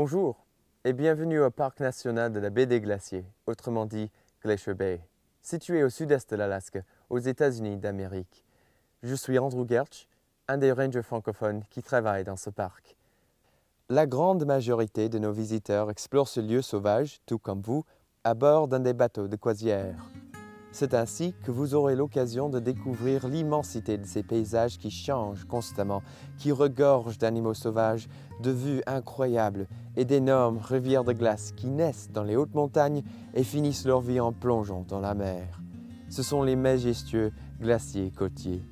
Bonjour et bienvenue au Parc national de la baie des Glaciers, autrement dit Glacier Bay, situé au sud-est de l'Alaska, aux États-Unis d'Amérique. Je suis Andrew Gertsch, un des rangers francophones qui travaille dans ce parc. La grande majorité de nos visiteurs explorent ce lieu sauvage, tout comme vous, à bord d'un des bateaux de croisière. C'est ainsi que vous aurez l'occasion de découvrir l'immensité de ces paysages qui changent constamment, qui regorgent d'animaux sauvages, de vues incroyables et d'énormes rivières de glace qui naissent dans les hautes montagnes et finissent leur vie en plongeant dans la mer. Ce sont les majestueux glaciers côtiers.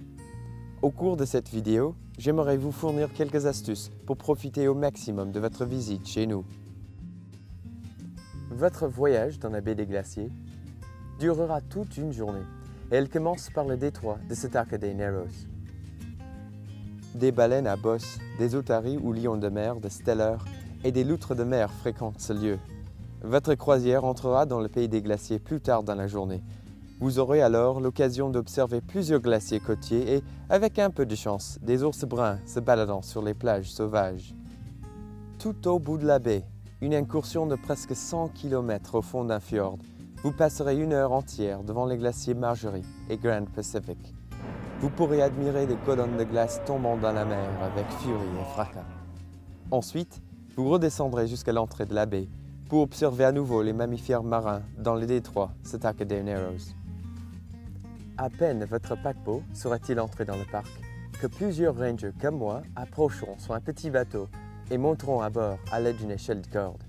Au cours de cette vidéo, j'aimerais vous fournir quelques astuces pour profiter au maximum de votre visite chez nous. Votre voyage dans la baie des Glaciers durera toute une journée et elle commence par le détroit de Setacaday Narrows. Des baleines à bosse, des otaries ou lions de mer de Steller et des loutres de mer fréquentent ce lieu. Votre croisière entrera dans le pays des glaciers plus tard dans la journée. Vous aurez alors l'occasion d'observer plusieurs glaciers côtiers et, avec un peu de chance, des ours bruns se baladant sur les plages sauvages. Tout au bout de la baie, une incursion de presque 100 km au fond d'un fjord, vous passerez une heure entière devant les glaciers Margerie et Grand Pacific. Vous pourrez admirer des colonnes de glace tombant dans la mer avec furie et fracas. Ensuite, vous redescendrez jusqu'à l'entrée de la baie pour observer à nouveau les mammifères marins dans le détroit Setacaday Narrows. À peine votre paquebot sera-t-il entré dans le parc que plusieurs rangers comme moi approcheront sur un petit bateau et monteront à bord à l'aide d'une échelle de corde.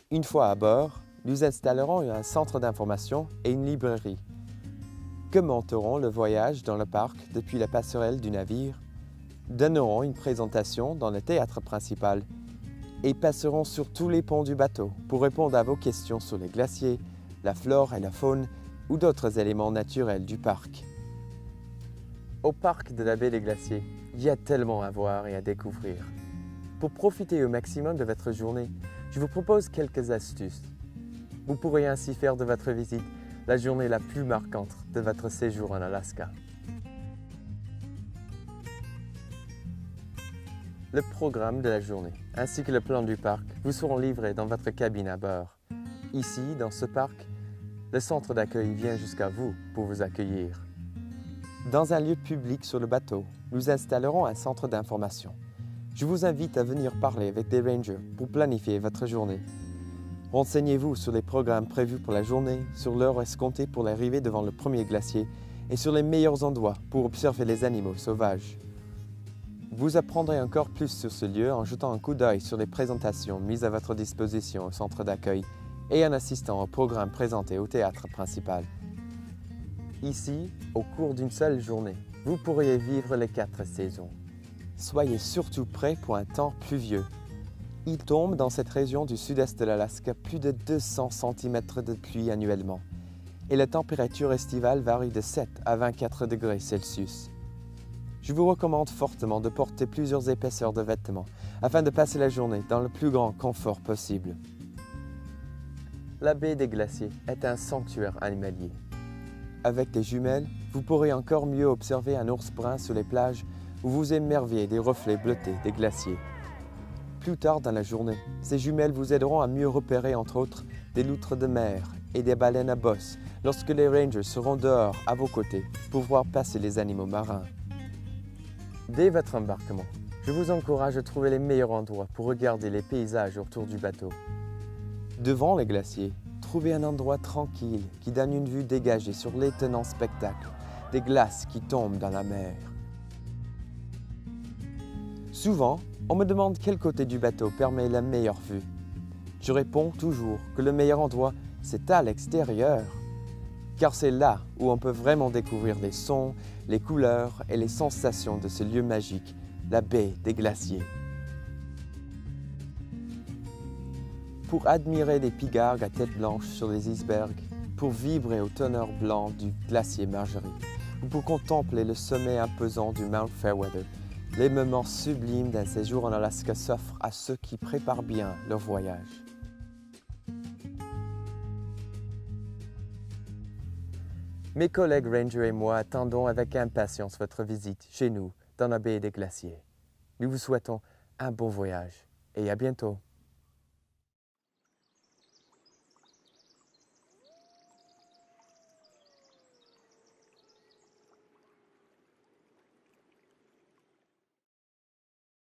Une fois à bord, nous installerons un centre d'information et une librairie. Commenterons le voyage dans le parc depuis la passerelle du navire, donnerons une présentation dans le théâtre principal et passerons sur tous les ponts du bateau pour répondre à vos questions sur les glaciers, la flore et la faune ou d'autres éléments naturels du parc. Au parc de la baie des Glaciers, il y a tellement à voir et à découvrir. Pour profiter au maximum de votre journée, je vous propose quelques astuces. Vous pourrez ainsi faire de votre visite la journée la plus marquante de votre séjour en Alaska. Le programme de la journée ainsi que le plan du parc vous seront livrés dans votre cabine à bord. Ici, dans ce parc, le centre d'accueil vient jusqu'à vous pour vous accueillir. Dans un lieu public sur le bateau, nous installerons un centre d'information. Je vous invite à venir parler avec des rangers pour planifier votre journée. Renseignez-vous sur les programmes prévus pour la journée, sur l'heure escomptée pour l'arrivée devant le premier glacier et sur les meilleurs endroits pour observer les animaux sauvages. Vous apprendrez encore plus sur ce lieu en jetant un coup d'œil sur les présentations mises à votre disposition au centre d'accueil et en assistant au programme présenté au théâtre principal. Ici, au cours d'une seule journée, vous pourriez vivre les 4 saisons. Soyez surtout prêts pour un temps pluvieux. Il tombe dans cette région du sud-est de l'Alaska plus de 200 cm de pluie annuellement et la température estivale varie de 7 à 24 degrés Celsius. Je vous recommande fortement de porter plusieurs épaisseurs de vêtements afin de passer la journée dans le plus grand confort possible. La baie des Glaciers est un sanctuaire animalier. Avec des jumelles, vous pourrez encore mieux observer un ours brun sur les plages ou vous émerveiller des reflets bleutés des glaciers. Plus tard dans la journée, ces jumelles vous aideront à mieux repérer entre autres des loutres de mer et des baleines à bosse lorsque les rangers seront dehors à vos côtés pour voir passer les animaux marins. Dès votre embarquement, je vous encourage à trouver les meilleurs endroits pour regarder les paysages autour du bateau. Devant les glaciers, trouvez un endroit tranquille qui donne une vue dégagée sur l'étonnant spectacle des glaces qui tombent dans la mer. Souvent, on me demande quel côté du bateau permet la meilleure vue. Je réponds toujours que le meilleur endroit, c'est à l'extérieur. Car c'est là où on peut vraiment découvrir les sons, les couleurs et les sensations de ce lieu magique, la baie des Glaciers. Pour admirer des pigargues à tête blanche sur les icebergs, pour vibrer au teneur blanc du glacier Margerie, ou pour contempler le sommet imposant du Mount Fairweather, les moments sublimes d'un séjour en Alaska s'offrent à ceux qui préparent bien leur voyage. Mes collègues Rangers et moi attendons avec impatience votre visite chez nous, dans la baie des Glaciers. Nous vous souhaitons un bon voyage et à bientôt.